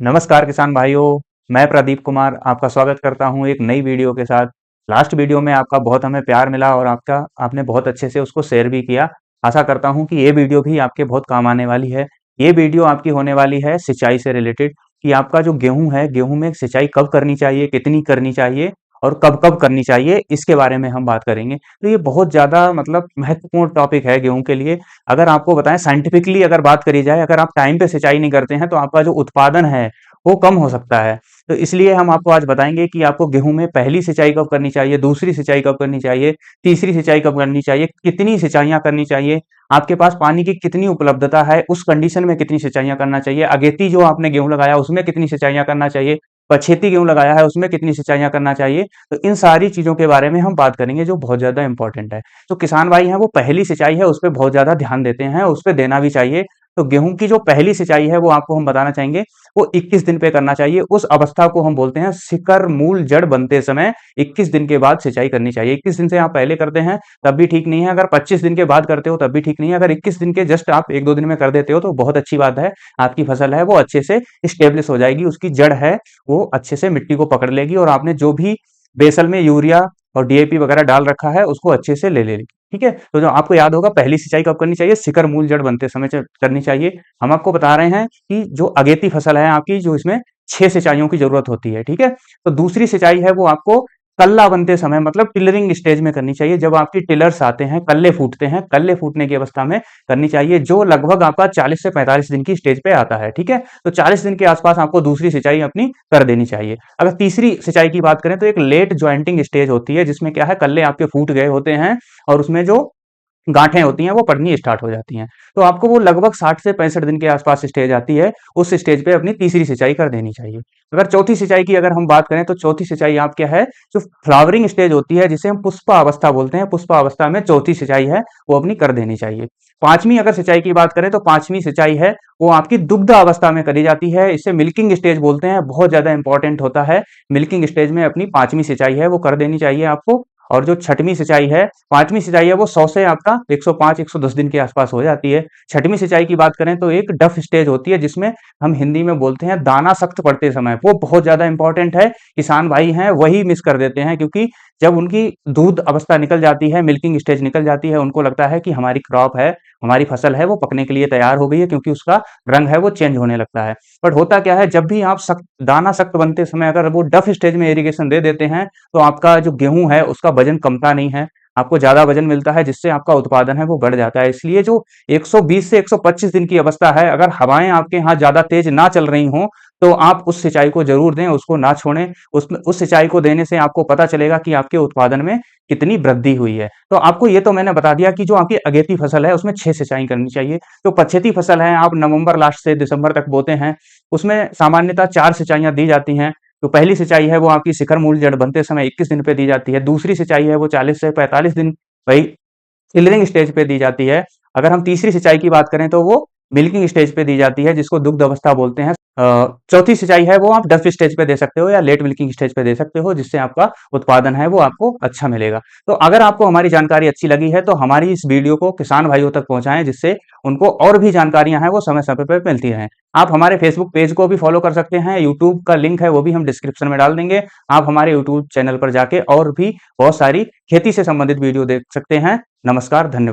नमस्कार किसान भाइयों, मैं प्रदीप कुमार आपका स्वागत करता हूं एक नई वीडियो के साथ। लास्ट वीडियो में आपका बहुत हमें प्यार मिला और आपने बहुत अच्छे से उसको शेयर भी किया। आशा करता हूं कि ये वीडियो भी आपके बहुत काम आने वाली है। ये वीडियो आपकी होने वाली है सिंचाई से रिलेटेड कि आपका जो गेहूं है, गेहूं में सिंचाई कब करनी चाहिए, कितनी करनी चाहिए और कब-कब करनी चाहिए, इसके बारे में हम बात करेंगे। तो ये बहुत ज़्यादा मतलब महत्वपूर्ण टॉपिक है गेहूं के लिए। अगर आपको बताएं साइंटिफिकली अगर बात करी जाए, अगर आप टाइम पे सिंचाई नहीं करते हैं तो आपका जो उत्पादन है वो कम हो सकता है। तो इसलिए हम आपको आज बताएँगे कि आपको गेहूँ में पहली सिंचाई कब करनी चाहिए, दूसरी सिंचाई कब करनी चाहिए, तीसरी सिंचाई कब करनी चाहिए, कितनी सिंचाइयाँ करनी चाहिए, आपके पास पानी की कितनी उपलब्धता है, उस कंडीशन में कितनी सिंचाइयाँ करना चाहिए, अगेती जो आपने गेहूँ लगाया उसमें कितनी सिंचाइयाँ करना चाहिए, पछेती गेहूँ लगाया है उसमें कितनी सिंचाइयाँ करना चाहिए। तो इन सारी चीज़ों के बारे में हम बात करेंगे जो बहुत ज़्यादा इम्पोर्टेंट है। तो किसान भाई हैं वो पहली सिंचाई है उस पे बहुत ज़्यादा ध्यान देते हैं, उस पे देना भी चाहिए। तो गेहूँ की जो पहली सिंचाई है वो आपको हम बताना चाहेंगे वो 21 दिन पे करना चाहिए। उस अवस्था को हम बोलते हैं शिकर मूल जड़ बनते समय 21 दिन के बाद सिंचाई करनी चाहिए। 21 दिन से आप पहले करते हैं तब भी ठीक नहीं है, अगर 25 दिन के बाद करते हो तब भी ठीक नहीं है, अगर 21 दिन के जस्ट आप 1-2 दिन में कर देते हो तो बहुत अच्छी बात है। आपकी फसल है वो अच्छे से स्टेब्लिश हो जाएगी, उसकी जड़ है वो अच्छे से मिट्टी को पकड़ लेगी और आपने जो भी बेसल में यूरिया और डीएपी वगैरह डाल रखा है उसको अच्छे से ले लेगी। ठीक है? तो जो आपको याद होगा पहली सिंचाई कब करनी चाहिए? शिकर मूल जड़ बनते समय करनी चाहिए। हम आपको बता रहे हैं कि जो अगेती फसल है आपकी जो इसमें 6 सिंचाइयों की ज़रूरत होती है, ठीक है? तो दूसरी सिंचाई है वो आपको कल्ला बनते समय मतलब टिलरिंग स्टेज में करनी चाहिए। जब आपकी टिलर्स आते हैं, कल्ले फूटते हैं, कल्ले फूटने की अवस्था में करनी चाहिए जो लगभग आपका 40 से 45 दिन की स्टेज पे आता है, ठीक है? तो 40 दिन के आसपास आपको दूसरी सिंचाई अपनी कर देनी चाहिए। अगर तीसरी सिंचाई की बात करें तो एक लेट जॉइंटिंग स्टेज होती है जिसमें क्या है कल्ले आपके फूट गए होते हैं और उसमें जो गांठें होती हैं वो पड़नी स्टार्ट हो जाती हैं। तो आपको वो लगभग 60 से 65 दिन के आसपास स्टेज आती है, उस स्टेज पे अपनी तीसरी सिंचाई कर देनी चाहिए। अगर चौथी सिंचाई की अगर हम बात करें तो चौथी सिंचाई आप क्या है, जो फ्लावरिंग स्टेज होती है जिसे हम पुष्पावस्था बोलते हैं, पुष्पावस्था में चौथी सिंचाई है वो अपनी कर देनी चाहिए। पांचवी अगर सिंचाई की बात करें तो पांचवी सिंचाई है वो आपकी दुग्ध अवस्था में करी जाती है, इसे मिल्किंग स्टेज बोलते हैं, बहुत ज्यादा इंपॉर्टेंट होता है। मिल्किंग स्टेज में अपनी पांचवी सिंचाई है वो कर देनी चाहिए आपको। और जो छठवीं सिंचाई है, पांचवी सिंचाई है वो 100 से आपका 105-110 दिन के आसपास हो जाती है। छठवीं सिंचाई की बात करें तो एक डफ स्टेज होती है जिसमें हम हिंदी में बोलते हैं दाना सख्त पड़ते समय, वो बहुत ज्यादा इंपॉर्टेंट है। किसान भाई हैं वही मिस कर देते हैं क्योंकि जब उनकी दूध अवस्था निकल जाती है, मिल्किंग स्टेज निकल जाती है, उनको लगता है कि हमारी क्रॉप है, हमारी फसल है वो पकने के लिए तैयार हो गई है क्योंकि उसका रंग है वो चेंज होने लगता है। बट होता क्या है जब भी आप सख्त दाना सख्त बनते समय अगर वो डफ स्टेज में इरिगेशन दे देते हैं तो आपका जो गेहूं है उसका वजन कमता नहीं है, आपको ज्यादा वजन मिलता है जिससे आपका उत्पादन है वो बढ़ जाता है। इसलिए जो 120 से 125 दिन की अवस्था है अगर हवाएं आपके यहाँ ज्यादा तेज ना चल रही हों तो आप उस सिंचाई को जरूर दें, उसको ना छोड़ें। उस सिंचाई को देने से आपको पता चलेगा कि आपके उत्पादन में कितनी वृद्धि हुई है। तो आपको ये तो मैंने बता दिया कि जो आपकी अगेती फसल है उसमें 6 सिंचाई करनी चाहिए। जो पछेती फसल है आप नवंबर लास्ट से दिसंबर तक बोते हैं, उसमें सामान्यतः 4 सिंचाइयाँ दी जाती हैं। तो पहली सिंचाई है वो आपकी शिखर मूल जड़ बनते समय 21 दिन पे दी जाती है। दूसरी सिंचाई है वो 40 से 45 दिन वही टिलरिंग स्टेज पे दी जाती है। अगर हम तीसरी सिंचाई की बात करें तो वो मिल्किंग स्टेज पे दी जाती है जिसको दुग्ध अवस्था बोलते हैं। चौथी सिंचाई है वो आप डफ स्टेज पे दे सकते हो या लेट मिल्किंग स्टेज पे दे सकते हो जिससे आपका उत्पादन है वो आपको अच्छा मिलेगा। तो अगर आपको हमारी जानकारी अच्छी लगी है तो हमारी इस वीडियो को किसान भाइयों तक पहुंचाएं जिससे उनको और भी जानकारियां हैं वो समय समय पर मिलती रहें। आप हमारे फेसबुक पेज को भी फॉलो कर सकते हैं, यूट्यूब का लिंक है वो भी हम डिस्क्रिप्शन में डाल देंगे। आप हमारे यूट्यूब चैनल पर जाके और भी बहुत सारी खेती से संबंधित वीडियो देख सकते हैं। नमस्कार, धन्यवाद।